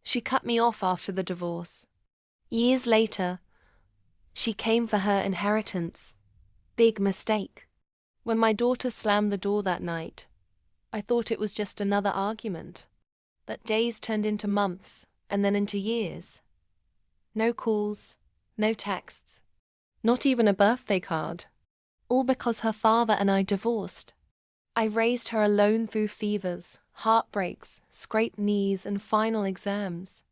She cut me off after the divorce. Years later, she came for her inheritance. Big mistake. When my daughter slammed the door that night, I thought it was just another argument. But days turned into months, and then into years. No calls, no texts, not even a birthday card. All because her father and I divorced. I raised her alone through fevers, heartbreaks, scraped knees, and final exams.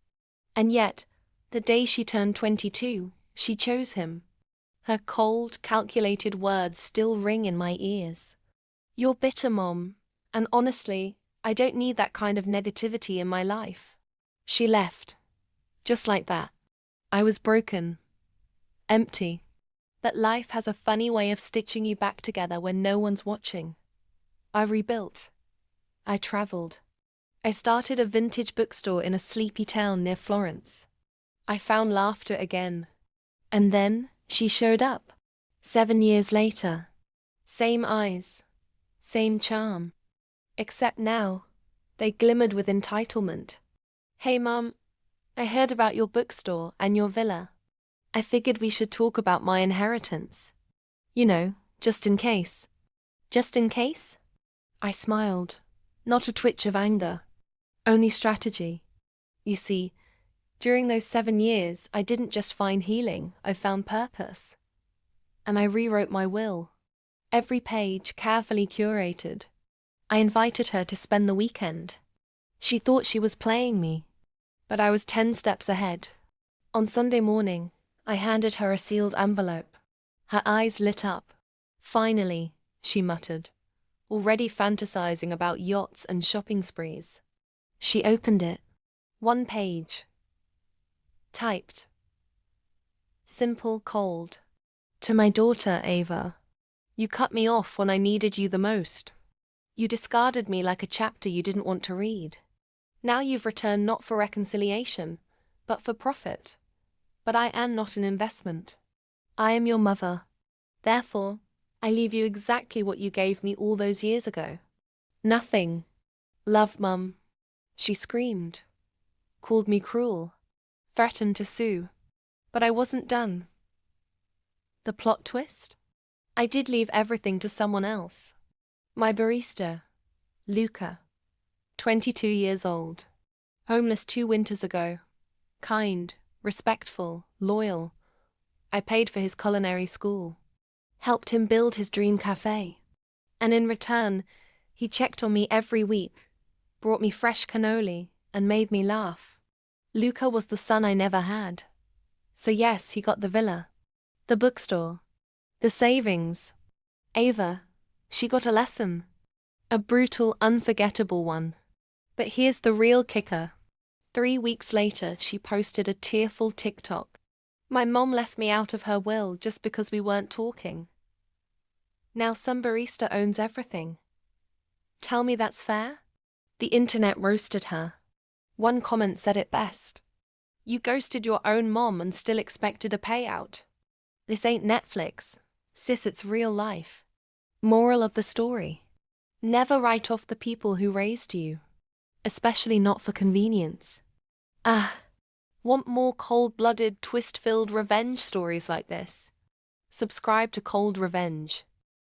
And yet, the day she turned 22, she chose him. Her cold, calculated words still ring in my ears. "You're bitter, Mom, and honestly, I don't need that kind of negativity in my life." She left. Just like that. I was broken. Empty. That life has a funny way of stitching you back together when no one's watching. I rebuilt. I traveled. I started a vintage bookstore in a sleepy town near Florence. I found laughter again. And then she showed up. 7 years later. Same eyes. Same charm. Except now, they glimmered with entitlement. "Hey, Mum, I heard about your bookstore and your villa. I figured we should talk about my inheritance. You know, just in case." Just in case? I smiled. Not a twitch of anger. Only strategy. You see, during those 7 years, I didn't just find healing, I found purpose. And I rewrote my will. Every page carefully curated. I invited her to spend the weekend. She thought she was playing me, but I was 10 steps ahead. On Sunday morning, I handed her a sealed envelope. Her eyes lit up. "Finally," she muttered, already fantasizing about yachts and shopping sprees. She opened it. 1 page. Typed. Simple, cold. "To my daughter, Ava. You cut me off when I needed you the most. You discarded me like a chapter you didn't want to read. Now you've returned not for reconciliation, but for profit. But I am not an investment. I am your mother. Therefore, I leave you exactly what you gave me all those years ago. Nothing. Love, Mum." She screamed. Called me cruel. Threatened to sue. But I wasn't done. The plot twist? I did leave everything to someone else. My barista, Luca, 22 years old. Homeless 2 winters ago. Kind, respectful, loyal. I paid for his culinary school. Helped him build his dream cafe. And in return, he checked on me every week, brought me fresh cannoli, and made me laugh. Luca was the son I never had. So yes, he got the villa, the bookstore, the savings. Ava, she got a lesson. A brutal, unforgettable one. But here's the real kicker. 3 weeks later, she posted a tearful TikTok. "My mom left me out of her will just because we weren't talking. Now some barista owns everything. Tell me that's fair?" The internet roasted her. One comment said it best. "You ghosted your own mom and still expected a payout. This ain't Netflix. Sis, it's real life." Moral of the story. Never write off the people who raised you. Especially not for convenience. Want more cold-blooded, twist-filled revenge stories like this? Subscribe to Cold Revenge.